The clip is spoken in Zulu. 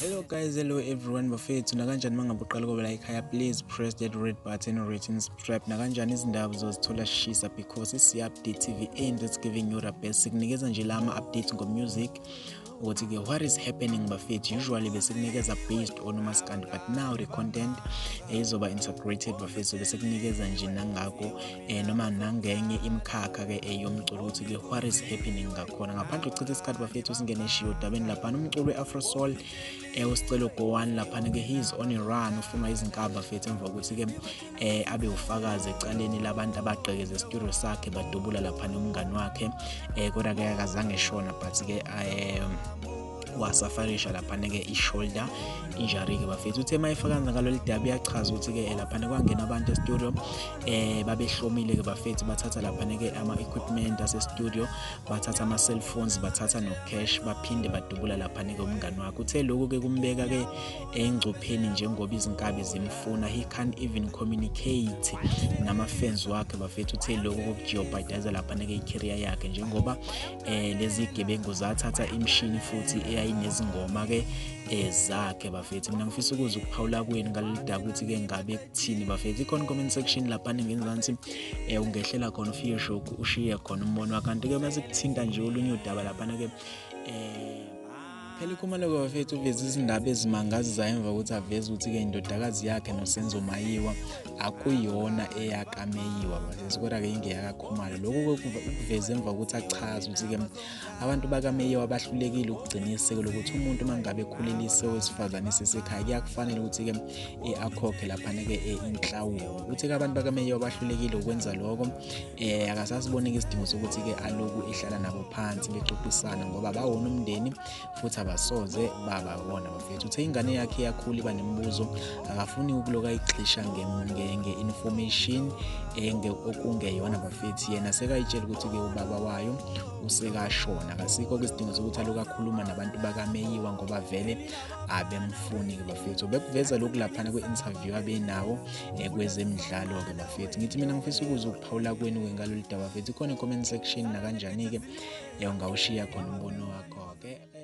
Hello guys, hello everyone bafethu nakanjani mangabe uqala ukuba la ekhaya, please press that red button written subscribe. Nakanjani izindaba uzozithola shisa because isi-update TV and it's giving you the best. Sikunikeza nje la ama-updates ngo-music ukuthi-ke what is happening bafethu. Usually besikunikeza based on umaskandi, but now the content izoba integrated bafethu, besikunikeza nje nangako noma nangenye imikhakha-ke yomculo ukuthi-ke what is happening ngakhona. Ngaphandle kokuchitha isikhathi bafethu singene eshiyo dabeni laphana, umculo we-Afro Soul usicelo go1 laphana-ke he's on a run ufuma izinkaba bafethu, emva kokuthi-ke abe ufakazi ecaleni labantu abagqekeze estudio sakhe badubula laphana umngani wakhe, kodwa-ke akazange eshona but-ke wasafarisha laphana-ke i-shoulder injury-ke bafethu. Uthe mayefakaza ngalolu daba iyachaza ukuthi-ke laphana kwangena abantu e-studio babehlomile-ke bafethu, bathatha laphana-ke ama-equipment ase-studio, bathatha ama-cellphones, bathatha no-cash, baphinde badubula laphana-ke umngani wakhe. Uthe lokhu-ke kumbeka-ke engcupheni njengoba izinkabi zimfuna, he can't even communicate nama-fans wakhe bafethu. Uthe lokhu kokujeopardize laphana-ke i-career yakhe njengoba lezi gebengu zathatha imishini futhi eyayinezingoma-ke zakhe bafethu. Mina ngifisa ukuza ukuphawula kweni ngalolu daba ukuthi-ke ngabe kuthini bafethu. Ikhona comment section laphana ngenzansi ungehlela khona ufike ushiye khona umbono wakho. Kanti-ke mase kuthinta nje olunye udaba laphana-ke phela iKhumalo bafethu uveze izindaba ezimangazisayo emva kokuthi aveze ukuthi-ke indodakazi yakhe noSenzo Mayiwa akuyona eyakameyiwa bafethu, kodwa-ke ingeyakaKhumalo. Lokhu ukuveze emva kokuthi achaze ukuthi-ke abantu bakameyiwa bahlulekile ukugcina isiko lokuthi umuntu uma ngabe ekhulelise owesifazane esesekhaya kuyakufanele ukuthi-ke akhokhe laphana-ke inhlawulo. Uthi-ke abantu bakameyiwa bahlulekile ukwenza lokho, akasasiboneki isidingo sokuthi-ke aloku ehlala nabo phansi bexoxisana ngoba bawona umndeni futhi abasoze bababona bafethu. Uthe ingane yakhe iyakhula iba nemibuzo, akafuni ukuloka ayigxisha nge-information okungeyona bafethu. Yena sekayitshela ukuthi-ke ubaba wayo usekashona, akasikho kwisidingo sokuthi aloku akhuluma nabantu bakameyiwa ngoba vele abemfuni-ke bafethu. Bekuveza lokhu laphana kwe-interview abenawo kwezemidlalo-ke bafethu. Ngithi mina ngifisa ukuza ukuphawula kweni ngalolu daba bafethu. Ikhona i-comment section nakanjani-ke ungawushiya khona umbono wakho-ke.